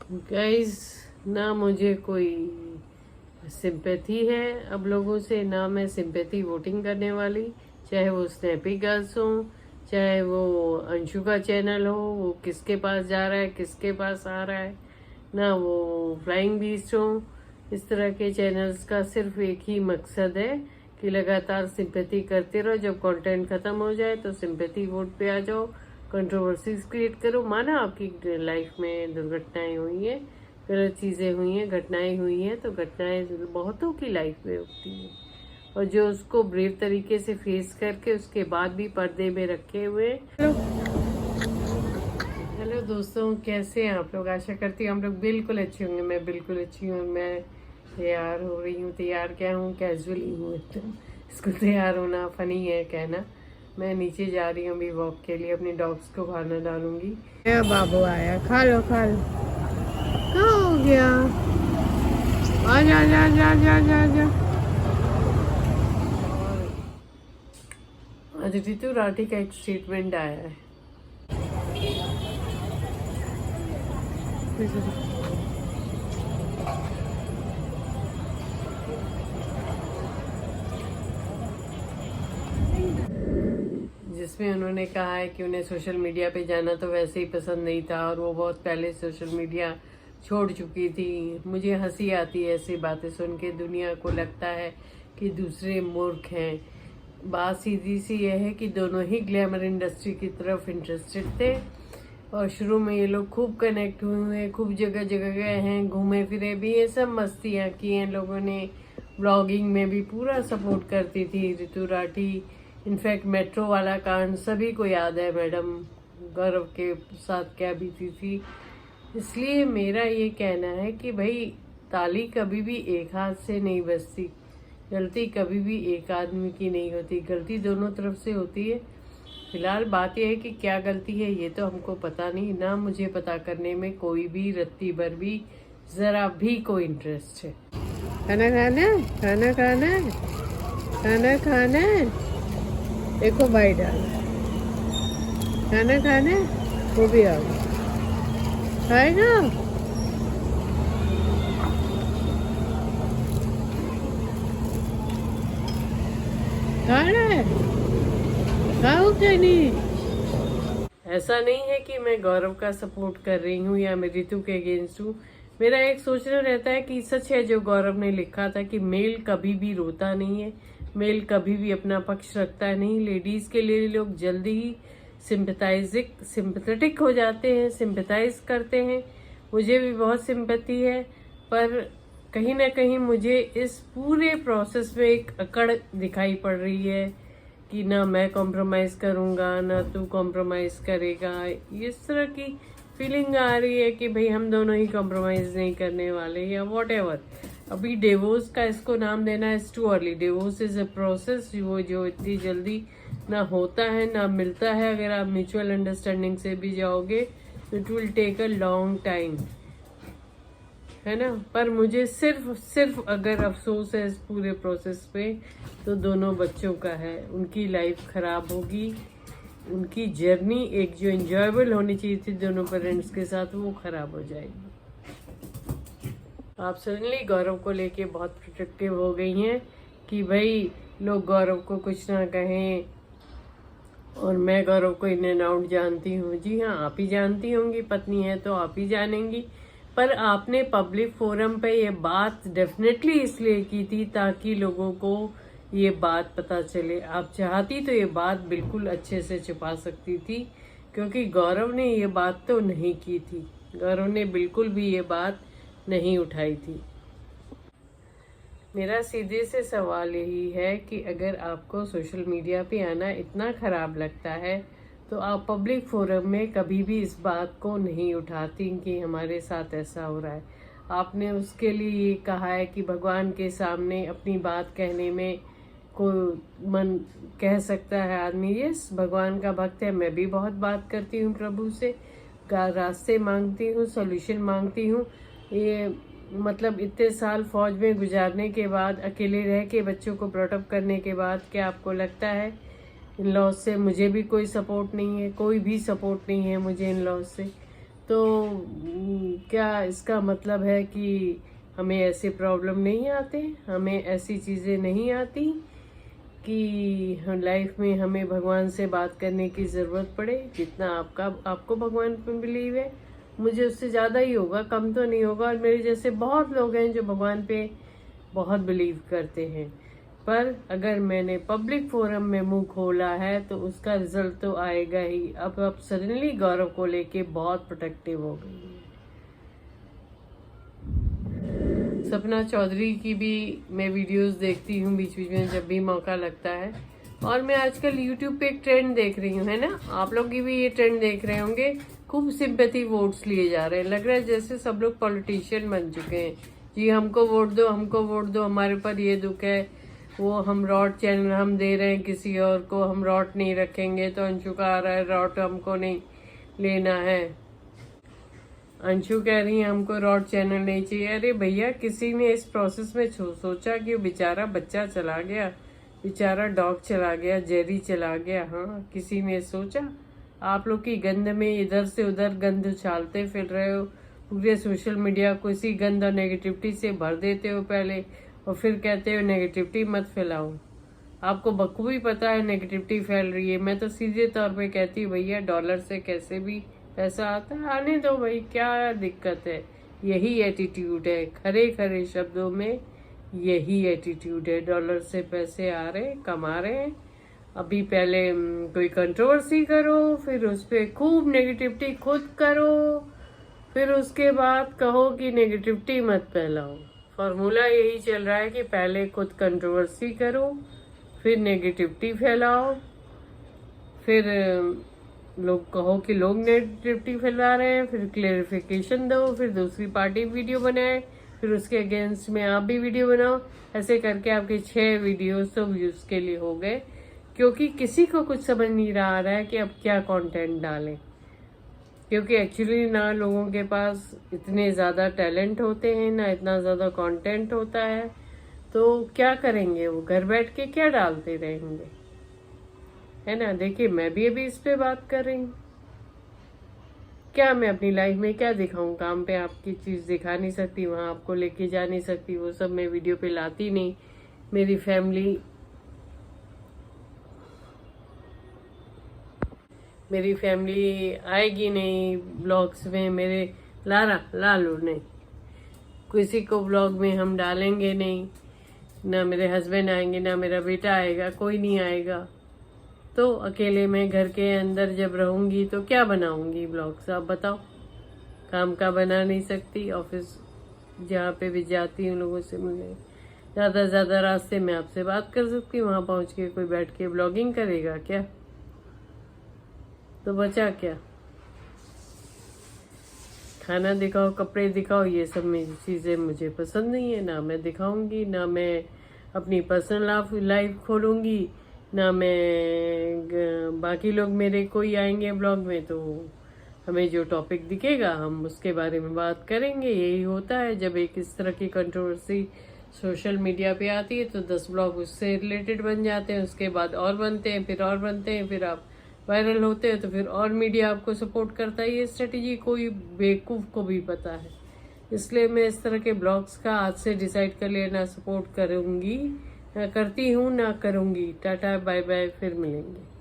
Guys, ना मुझे कोई सिंपैथी है अब लोगों से, ना मैं सिंपैथी वोटिंग करने वाली। चाहे वो स्नैपी गर्ल्स हो, चाहे वो अंशु का चैनल हो, वो किसके पास जा रहा है, किसके पास आ रहा है, ना वो फ्लाइंग बीस्ट हो। इस तरह के चैनल्स का सिर्फ एक ही मकसद है कि लगातार सिंपैथी करते रहो। जब कंटेंट खत्म हो जाए तो सिंपैथी वोट पे आ जाओ, कंट्रोवर्सीज क्रिएट करो। माना आपकी लाइफ में दुर्घटनाएं हुई हैं, गलत चीज़ें हुई हैं, घटनाएं हुई हैं, तो घटनाएं बहुतों की लाइफ में होती हैं, और जो उसको ब्रेव तरीके से फेस करके उसके बाद भी पर्दे में रखे हुए। हेलो दोस्तों, कैसे हैं आप लोग? आशा करती हूँ हम लोग बिल्कुल अच्छे होंगे। मैं बिल्कुल अच्छी हूँ। मैं तैयार हो रही हूँ। तैयार क्या हूँ, कैजुअली हूँ एकदम। इसको तैयार होना फनी है कहना। मैं नीचे जा रही हूँ अभी वॉक के लिए, अपने डॉग्स को खाना डालूंगी। बाबू आया, खा लो खा लो। कहाँ हो गया? आ जा जा जा जा जा जा। आज ऋतु राठी का एक स्टेटमेंट आया है। जिसमें उन्होंने कहा है कि उन्हें सोशल मीडिया पे जाना तो वैसे ही पसंद नहीं था, और वो बहुत पहले सोशल मीडिया छोड़ चुकी थी। मुझे हंसी आती है ऐसी बातें सुन के। दुनिया को लगता है कि दूसरे मूर्ख हैं। बात सीधी सी यह है कि दोनों ही ग्लैमर इंडस्ट्री की तरफ इंटरेस्टेड थे, और शुरू में ये लोग खूब कनेक्ट हुए हैं, खूब जगह जगह गए हैं, घूमे फिरे भी, ये सब मस्तियाँ की हैं लोगों ने। ब्लॉगिंग में भी पूरा सपोर्ट करती थी ऋतु राठी। इनफैक्ट मेट्रो वाला कांड सभी को याद है, मैडम गौरव के साथ क्या बीती थी। इसलिए मेरा ये कहना है कि भाई, ताली कभी भी एक हाथ से नहीं बजती। गलती कभी भी एक आदमी की नहीं होती, गलती दोनों तरफ से होती है। फिलहाल बात यह है कि क्या गलती है ये तो हमको पता नहीं, ना मुझे पता करने में कोई भी रत्ती भर भी जरा भी कोई इंटरेस्ट है। खाना खाना, खाना खाना, खाना खाना। देखो भाई डाल, खाना खाना, वो भी आ गया। खाएगा? खा रहा है? खाओ क्या नहीं? ऐसा नहीं है कि मैं गौरव का सपोर्ट कर रही हूँ या मैं ऋतु के अगेंस्ट हूँ। मेरा एक सोचना रहता है कि सच है जो गौरव ने लिखा था कि मेल कभी भी रोता नहीं है, मेल कभी भी अपना पक्ष रखता नहीं। लेडीज के लिए लोग जल्दी ही सिंपैथेटिक हो जाते हैं, सिंपैथाइज करते हैं। मुझे भी बहुत सिंपैथी है, पर कहीं ना कहीं मुझे इस पूरे प्रोसेस में एक अकड़ दिखाई पड़ रही है कि ना मैं कॉम्प्रोमाइज करूंगा, ना तू कॉम्प्रोमाइज करेगा। इस तरह की फीलिंग आ रही है कि भाई हम दोनों ही कॉम्प्रोमाइज नहीं करने वाले, या वॉट एवर। अभी डिवोर्स का इसको नाम देना is too early. Divorce is a process, वो जो इतनी जल्दी ना होता है ना मिलता है। अगर आप म्यूचुअल अंडरस्टैंडिंग से भी जाओगे तो it will take a long time, है ना। पर मुझे सिर्फ सिर्फ अगर अफसोस है इस पूरे प्रोसेस पे, तो दोनों बच्चों का है। उनकी लाइफ खराब होगी, उनकी जर्नी एक जो एंजॉयबल होनी चाहिए थी दोनों पेरेंट्स के साथ, वो खराब हो जाएगी। आप सडनली गौरव को लेके बहुत प्रोटेक्टिव हो गई हैं कि भाई लोग गौरव को कुछ ना कहें, और मैं गौरव को इन एंड आउट जानती हूँ। जी हाँ, आप ही जानती होंगी, पत्नी है तो आप ही जानेंगी। पर आपने पब्लिक फोरम पे ये बात डेफिनेटली इसलिए की थी ताकि लोगों को ये बात पता चले। आप चाहती तो ये बात बिल्कुल अच्छे से छुपा सकती थी, क्योंकि गौरव ने ये बात तो नहीं की थी। गौरव ने बिल्कुल भी ये बात नहीं उठाई थी। मेरा सीधे से सवाल यही है कि अगर आपको सोशल मीडिया पे आना इतना खराब लगता है, तो आप पब्लिक फोरम में कभी भी इस बात को नहीं उठाती कि हमारे साथ ऐसा हो रहा है। आपने उसके लिए ये कहा है कि भगवान के सामने अपनी बात कहने में को मन कह सकता है आदमी। यस, भगवान का भक्त है, मैं भी बहुत बात करती हूँ प्रभु से, रास्ते मांगती हूँ, सॉल्यूशन मांगती हूँ। ये मतलब इतने साल फौज में गुजारने के बाद, अकेले रह के बच्चों को ब्रॉटअप करने के बाद, क्या आपको लगता है इन लॉज से मुझे भी कोई सपोर्ट नहीं है? कोई भी सपोर्ट नहीं है मुझे इन लॉज से। तो क्या इसका मतलब है कि हमें ऐसे प्रॉब्लम नहीं आते, हमें ऐसी चीज़ें नहीं आती कि लाइफ में हमें भगवान से बात करने की ज़रूरत पड़े? जितना आपको भगवान पे बिलीव है, मुझे उससे ज़्यादा ही होगा, कम तो नहीं होगा। और मेरे जैसे बहुत लोग हैं जो भगवान पे बहुत बिलीव करते हैं, पर अगर मैंने पब्लिक फोरम में मुंह खोला है तो उसका रिजल्ट तो आएगा ही। अब सडनली गौरव को लेके बहुत प्रोटेक्टिव हो गई है। सपना चौधरी की भी मैं वीडियोस देखती हूँ बीच बीच में जब भी मौका लगता है। और मैं आजकल यूट्यूब पे एक ट्रेंड देख रही हूँ, है ना, आप लोग की भी ये ट्रेंड देख रहे होंगे। खूब सिंपैथी वोट्स लिए जा रहे हैं, लग रहा है जैसे सब लोग पॉलिटिशियन बन चुके हैं। जी हमको वोट दो, हमको वोट दो, हमारे ऊपर ये दुख है, वो हम रॉट चैनल हम दे रहे हैं किसी और को, हम रॉट नहीं रखेंगे तो अंशु का आ रहा है रॉट, हमको नहीं लेना है। अंशु कह रही है हमको रॉड चैनल नहीं चाहिए। अरे भैया, किसी ने इस प्रोसेस में सोचा कि वो बेचारा बच्चा चला गया, बेचारा डॉग चला गया, जेरी चला गया? हाँ, किसी ने सोचा? आप लोग की गंद में इधर से उधर गंद उछालते फिर रहे हो, पूरे सोशल मीडिया को इसी गंद और नेगेटिविटी से भर देते हो पहले, और फिर कहते हो नेगेटिविटी मत फैलाओ। आपको बखूबी पता है नेगेटिविटी फैल रही है। मैं तो सीधे तौर पे कहती हूँ भैया, डॉलर से कैसे भी पैसा आता है, आने दो भाई, क्या दिक्कत है? यही एटीट्यूड है, खरे खरे शब्दों में यही एटीट्यूड है। डॉलर से पैसे आ रहे, कमा रहे हैं, अभी पहले कोई कंट्रोवर्सी करो, फिर उस पर खूब नेगेटिविटी खुद करो, फिर उसके बाद कहो कि नेगेटिविटी मत फैलाओ। फॉर्मूला यही चल रहा है कि पहले खुद कंट्रोवर्सी करो, फिर नेगेटिविटी फैलाओ, फिर लोग कहो कि लोग नेगेटिविटी फैला रहे हैं, फिर क्लेरिफिकेशन दो, फिर दूसरी पार्टी वीडियो बनाए, फिर उसके अगेंस्ट में आप भी वीडियो बनाओ। ऐसे करके आपके 6 वीडियोस तो व्यूज के लिए हो गए, क्योंकि किसी को कुछ समझ नहीं रहा है कि अब क्या कंटेंट डालें। क्योंकि एक्चुअली ना लोगों के पास इतने ज़्यादा टैलेंट होते हैं, ना इतना ज़्यादा कंटेंट होता है, तो क्या करेंगे? वो घर बैठ के क्या डालते रहेंगे, है ना। देखिए, मैं भी अभी इस पे बात कर रही हूँ। क्या मैं अपनी लाइफ में क्या दिखाऊं? काम पे आपकी चीज दिखा नहीं सकती, वहां आपको लेके जा नहीं सकती, वो सब मैं वीडियो पे लाती नहीं। मेरी फैमिली आएगी नहीं ब्लॉग्स में मेरे। ला लो नहीं, किसी को ब्लॉग में हम डालेंगे नहीं, ना मेरे हस्बैंड आएंगे, ना मेरा बेटा आएगा, कोई नहीं आएगा। तो अकेले मैं घर के अंदर जब रहूंगी तो क्या बनाऊंगी ब्लॉग्स? आप बताओ। काम का बना नहीं सकती, ऑफिस जहाँ पे भी जाती हूँ लोगों से मिलने, ज़्यादा से ज़्यादा रास्ते में आपसे बात कर सकती हूँ, वहाँ पहुँच के कोई बैठ के ब्लॉगिंग करेगा क्या? तो बचा क्या? खाना दिखाओ, कपड़े दिखाओ, ये सब मेरी चीज़ें मुझे पसंद नहीं है। ना मैं दिखाऊंगी, ना मैं अपनी पर्सनल लाइफ खोलूंगी, ना मैं बाकी लोग मेरे कोई आएंगे ब्लॉग में तो हमें जो टॉपिक दिखेगा हम उसके बारे में बात करेंगे। यही होता है जब एक इस तरह की कंट्रोवर्सी सोशल मीडिया पे आती है तो 10 ब्लॉग उससे रिलेटेड बन जाते हैं, उसके बाद और बनते हैं, फिर और बनते हैं, फिर आप वायरल होते हैं तो फिर और मीडिया आपको सपोर्ट करता है। ये स्ट्रेटेजी कोई बेवकूफ़ को भी पता है। इसलिए मैं इस तरह के ब्लॉग्स का आज से डिसाइड कर लेना सपोर्ट करूँगी, करती हूँ ना करूँगी। टाटा बाय बाय, फिर मिलेंगे।